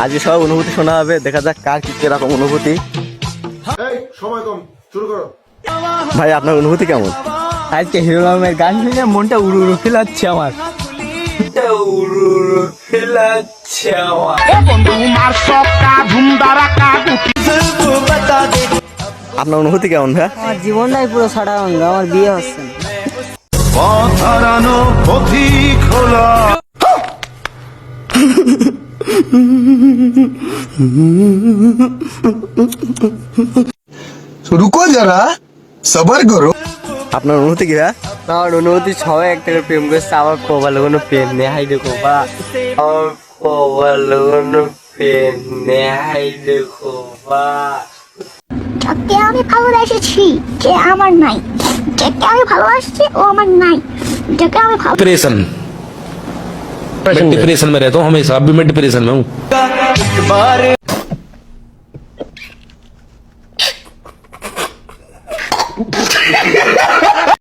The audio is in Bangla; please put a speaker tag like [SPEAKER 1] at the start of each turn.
[SPEAKER 1] আজকে সব অনুভূতি শোনা হবে, দেখা যাক কার কি কিরকম অনুভূতি।
[SPEAKER 2] সময় কম, শুরু করো।
[SPEAKER 1] ভাই আপনার অনুভূতি কেমন?
[SPEAKER 3] আজকে হিরো আলমের গান শুনে মনটা উড়ু উড়ু ফেলাচ্ছে আমার।
[SPEAKER 1] আপনার অনুভূতি কেমন ভাই?
[SPEAKER 3] আমার জীবনটাই পুরো সাধারণ, আমার বিয়ে হচ্ছে না।
[SPEAKER 4] रुको जरा सबर करो।
[SPEAKER 1] আপনার অনুভূতি কি ভাই?
[SPEAKER 3] আমার অনুভূতি সবাই একটা করে প্রেম করছে, আমার কপালে কোনো প্রেম নেই। হাই দেখো বা আমার কপালে কোনো প্রেম নেই। হাই দেখো বা
[SPEAKER 5] যাকে আমি ভালোবেসেছি যে আমার নাই, যাকে আমি ভালোবাসছি ও আমার নাই, যাকে আমি
[SPEAKER 6] डिप्रेशन मैं डिप्रेशन में रहता हूँ हमेशा। अभी मैं डिप्रेशन में हूँ।